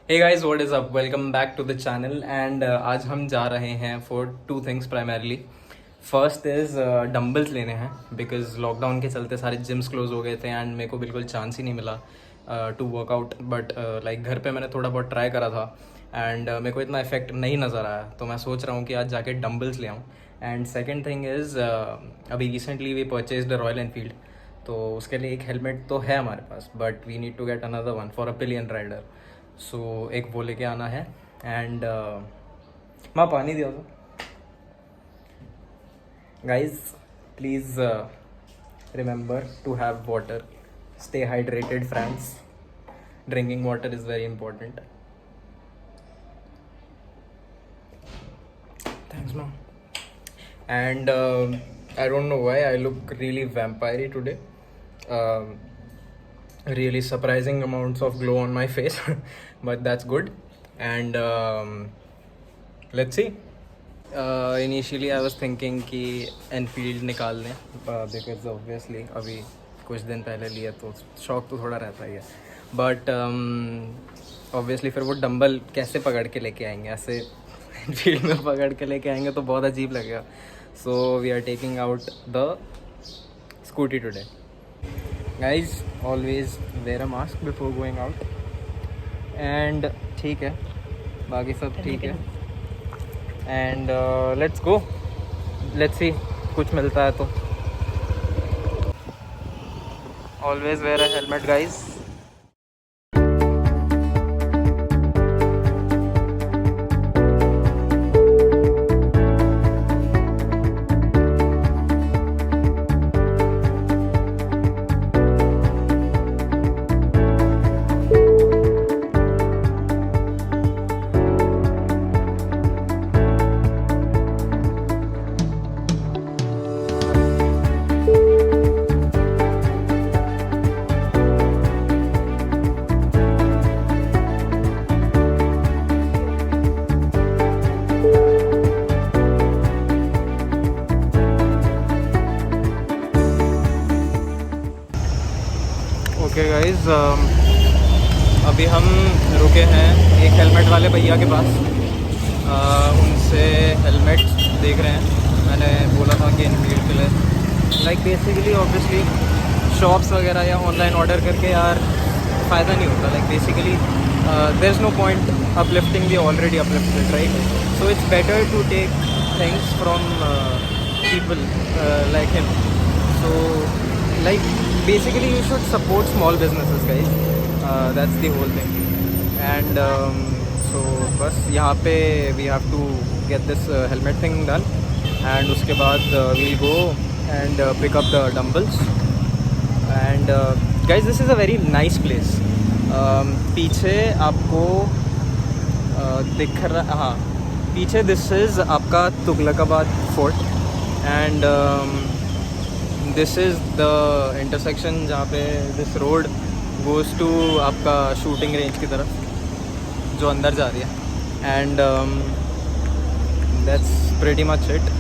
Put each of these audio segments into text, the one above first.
Hey guys what is up, welcome back to the channel and आज हम जा रहे हैं for two things primarily. First is dumbbells लेने हैं बिकॉज लॉकडाउन के चलते सारे जिम्स क्लोज हो गए थे एंड मेरे को बिल्कुल चांस ही नहीं मिला टू वर्कआउट। बट लाइक घर पे मैंने थोड़ा बहुत ट्राई करा था एंड मेरे को इतना इफेक्ट नहीं नज़र आया, तो मैं सोच रहा हूँ कि आज जाके डम्बल्स ले आऊँ। एंड सेकेंड थिंग इज़ अभी recently we purchase the Royal Enfield, तो उसके लिए एक हेलमेट तो है हमारे पास, but we need to get another one for a pillion rider. So एक वो लेके आना है एंड माँ पानी दिया तो guys please remember to have water, stay hydrated friends, drinking water is very important. Thanks ma'am. And I don't know why I look really vampiry today, really surprising amounts of glow on my face but that's good and let's see. Initially I was thinking कि Enfield निकाल लें because obviously अभी कुछ दिन पहले लिया तो शौक तो थोड़ा रहता ही है, बट obviously फिर वो डंबल कैसे पकड़ के लेके आएंगे, ऐसे Enfield में पकड़ के लेके आएंगे तो बहुत अजीब लगेगा। So we are taking out the scooty today. Guys, always wear a mask before going out and ठीक है, बाकी सब ठीक है and let's go, let's see कुछ मिलता है तो। Always wear a helmet guys. Okay guys, अभी हम रुके हैं एक हेलमेट वाले भैया के पास, उनसे हेलमेट देख रहे हैं। मैंने बोला था कि इनफील्ड के लिए लाइक बेसिकली ऑब्वियसली शॉप्स वगैरह या ऑनलाइन ऑर्डर करके यार फ़ायदा नहीं होता। Like basically there is no point uplifting the already uplifted, right? So it's better to take things from people like him. So like basically you should support small businesses guys, that's the whole thing. And so बस यहाँ पे we have to get this helmet thing done and उसके बाद we'll go and pick up the dumbbells and guys this is a very nice place. पीछे आपको दिख रहा, हाँ पीछे दिस इज़ आपका Tughlakabad fort and this is the intersection जहाँ पे दिस रोड गोज़ टू आपका शूटिंग रेंज की तरफ जो अंदर जा रही है and that's pretty much it.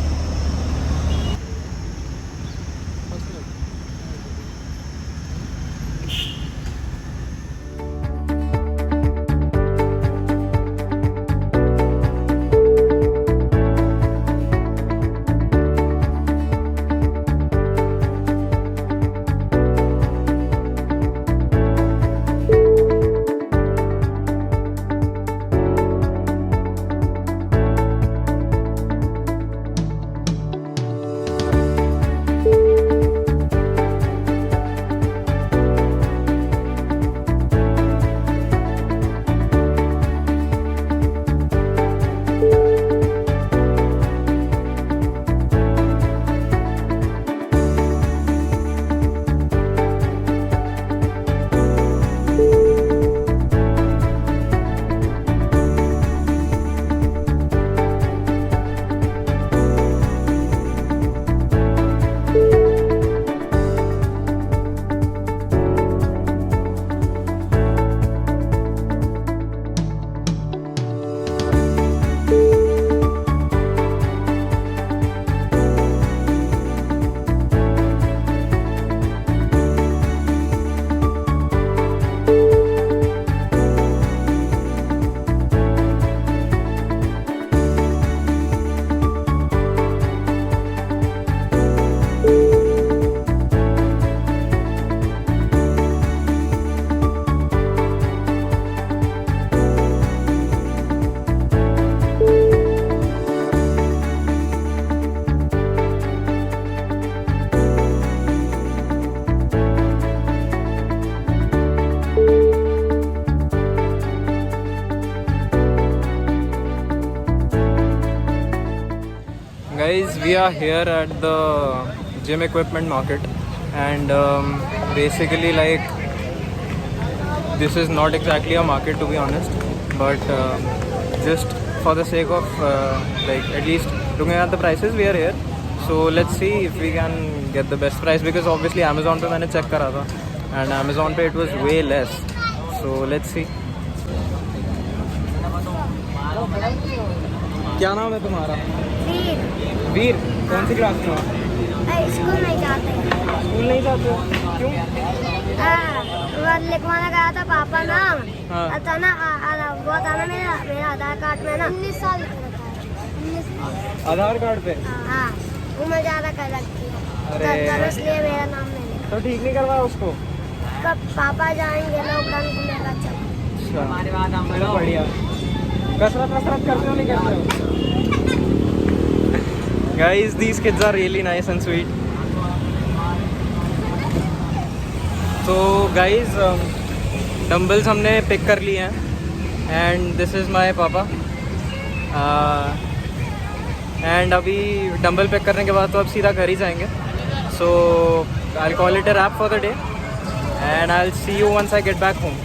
Guys, we are here at the gym equipment market, and basically, like, this is not exactly a market, to be honest, but just for the sake of like at least looking at the prices, we are here. So let's see if we can get the best price, because obviously Amazon पे मैंने check करा था and Amazon पे it was way less. So let's see. क्या नाम है तुम्हारा? वीर। वीर, कौन सी क्लास में हो? स्कूल नहीं जाते। स्कूल नहीं जाते हो? क्यों? लिखवाना गया था पापा नाम। हाँ। था ना वो था ना मेरा आधार कार्ड में ना 19 साल आधार कार्ड पे? हाँ, उम्र ज़्यादा कर रखी है। अरे। इसलिए मेरा नाम नहीं लिखा। तो ठीक नहीं करवाया उसको? कब पापा जाएंगे लॉकडाउन खुलेगा चलो। चलो बढ़िया। कसरत करते हो नहीं करते हो? Guys, these kids are really nice and sweet. तो गाइज डम्बल्स हमने पिक कर लिए हैं and this is my papa. And अभी डम्बल पिक करने के बाद तो अब सीधा घर ही जाएंगे। So I call it a wrap for the day and I will see you once I get back home.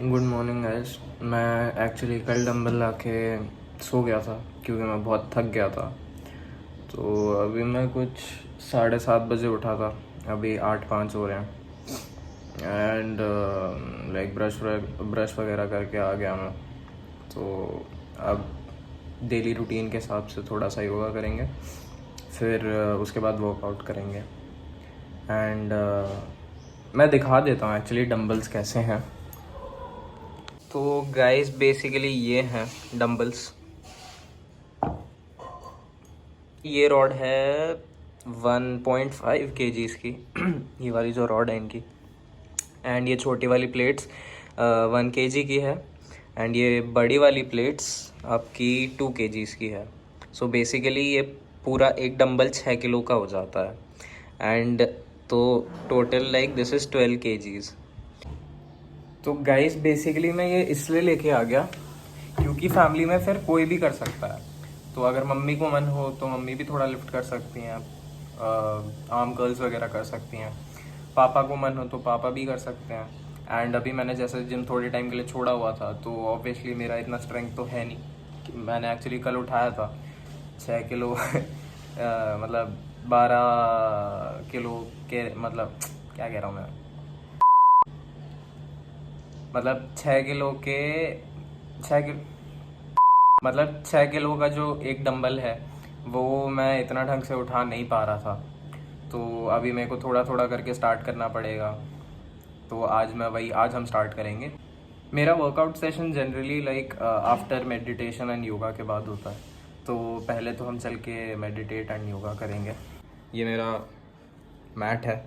Good morning guys. मैं एक्चुअली कल डंबल ला के सो गया था क्योंकि मैं बहुत थक गया था। तो अभी मैं कुछ 7:30 बजे उठा था, अभी 8:05 हो रहे हैं एंड लाइक ब्रश वगैरह करके आ गया मैं। तो अब डेली रूटीन के हिसाब से थोड़ा सा योगा करेंगे, फिर उसके बाद वर्कआउट करेंगे एंड मैं दिखा देता हूँ एक्चुअली डंबल्स कैसे हैं। तो गाइस बेसिकली ये हैं डंबल्स। ये रॉड है 1.5 kgs की ये वाली जो रॉड है इनकी, एंड ये छोटी वाली प्लेट्स 1 kg की है एंड ये बड़ी वाली प्लेट्स आपकी 2 kgs की है। सो बेसिकली ये पूरा एक डंबल 6 किलो का हो जाता है एंड तो total like this is 12 kgs। तो गाइस बेसिकली मैं ये इसलिए लेके आ गया क्योंकि फैमिली में फिर कोई भी कर सकता है। तो अगर मम्मी को मन हो तो मम्मी भी थोड़ा लिफ्ट कर सकती हैं, आर्म कर्ल्स वगैरह कर सकती हैं। पापा को मन हो तो पापा भी कर सकते हैं। एंड अभी मैंने जैसे जिम थोड़े टाइम के लिए छोड़ा हुआ था तो ऑब्वियसली मेरा इतना स्ट्रेंथ तो है नहीं। मैंने एक्चुअली कल उठाया था 6 किलो मतलब 12 किलो के, मतलब क्या कह रहा हूँ मैं, मतलब 6 किलो के 6 किलो का जो एक डंबल है वो मैं इतना ढंग से उठा नहीं पा रहा था। तो अभी मेरे को थोड़ा थोड़ा करके स्टार्ट करना पड़ेगा। तो आज हम स्टार्ट करेंगे। मेरा workout session generally like after meditation and yoga के बाद होता है। तो पहले तो हम चल के मेडिटेट एंड योगा करेंगे। ये मेरा मैट है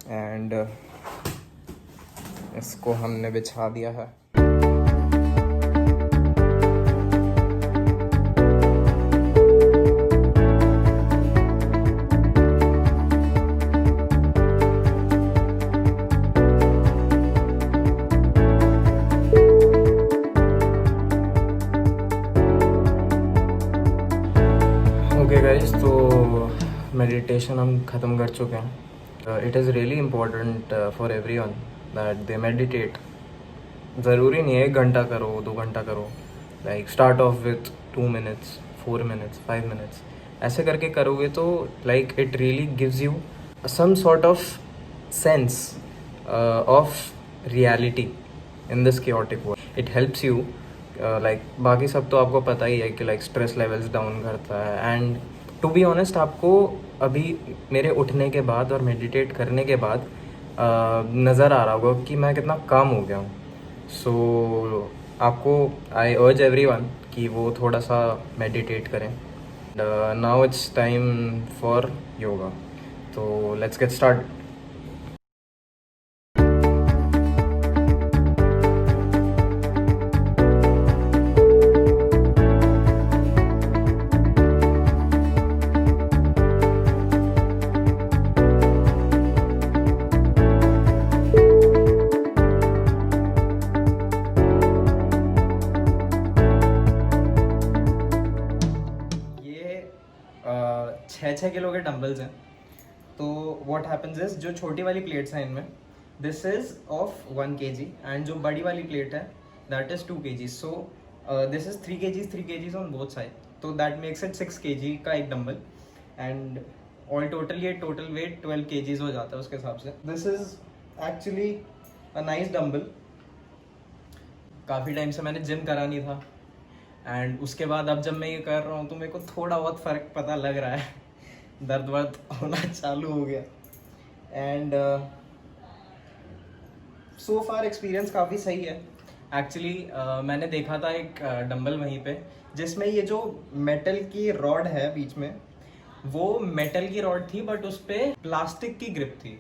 एंड इसको हमने बिछा दिया है। ओके गाइस, तो मेडिटेशन हम ख़त्म कर चुके हैं। It is really important for everyone that they meditate. ज़रूरी नहीं है 1 घंटा करो 2 घंटा करो, like start off with 2 minutes 4 minutes 5 minutes ऐसे करके करोगे तो like it really gives you some sort of sense of reality in this chaotic world. It helps you like बाकी सब तो आपको पता ही है कि लाइक स्ट्रेस लेवल्स डाउन करता है। एंड टू बी ऑनेस्ट आपको अभी मेरे उठने के बाद और मेडिटेट करने के बाद नज़र आ रहा होगा कि मैं कितना काम हो गया हूँ। सो आपको आई अर्ज एवरीवन कि वो थोड़ा सा मेडिटेट करें। Now it's time for yoga. तो लेट्स गेट स्टार्ट। छः किलो के डंबल्स हैं। तो व्हाट हैपेंस इज, जो छोटी वाली प्लेट्स हैं इनमें, this is of 1 kg and जो बड़ी वाली प्लेट है that is 2 kg। So this is 3 kgs on both side, तो दैट मेक्स इट 6 kg का एक डंबल एंड ऑल टोटल ये टोटल वेट 12 kgs हो जाता है उसके हिसाब से। This is actually a nice dumbbell. काफ़ी टाइम से मैंने जिम करा नहीं था एंड उसके बाद अब जब मैं ये कर रहा हूँ तो मेरे को थोड़ा बहुत फ़र्क पता लग रहा है, दर्द वर्द होना चालू हो गया एंड सो फार एक्सपीरियंस काफ़ी सही है। एक्चुअली मैंने देखा था एक डंबल वहीं पे जिसमें ये जो मेटल की रॉड है बीच में, वो मेटल की रॉड थी बट उस पर प्लास्टिक की ग्रिप थी।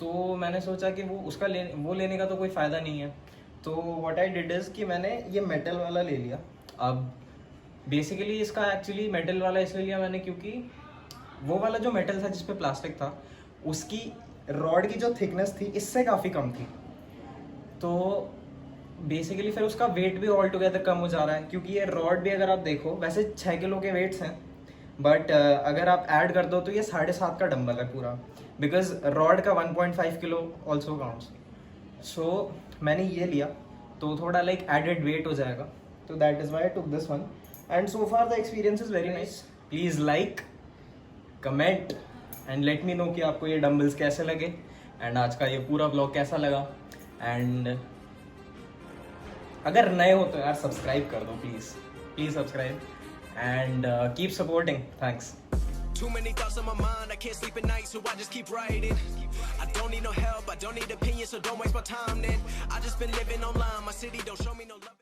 तो मैंने सोचा कि वो लेने का तो कोई फ़ायदा नहीं है, तो व्हाट आई डिड इज़ कि मैंने ये मेटल वाला ले लिया। अब बेसिकली इसका एक्चुअली मेटल वाला इसलिए लिया मैंने क्योंकि वो वाला जो मेटल था जिस पे प्लास्टिक था उसकी रॉड की जो थिकनेस थी इससे काफ़ी कम थी, तो बेसिकली फिर उसका वेट भी ऑल टुगेदर कम हो जा रहा है। क्योंकि ये रॉड भी अगर आप देखो वैसे 6 किलो के वेट्स हैं बट अगर आप ऐड कर दो तो ये 7.5 का डंबल है पूरा, बिकॉज रॉड का 1.5 किलो ऑल्सो काउंट्स। सो मैंने ये लिया तो थोड़ा लाइक एडेड वेट हो जाएगा, तो that is why I took this one and so far the experience is very nice. Please like, comment and let me know कि आपको ये डंबल्स कैसे लगे एंड आज का ये पूरा ब्लॉग कैसा लगा। एंड अगर नए हो तो यार सब्सक्राइब कर दो, please subscribe and keep supporting. Thanks. Too many thoughts on my mind, I can't sleep at night, so I just keep writing. I don't need no help, I don't need opinions, so don't waste my time then. I just been living online, my city don't show me no love.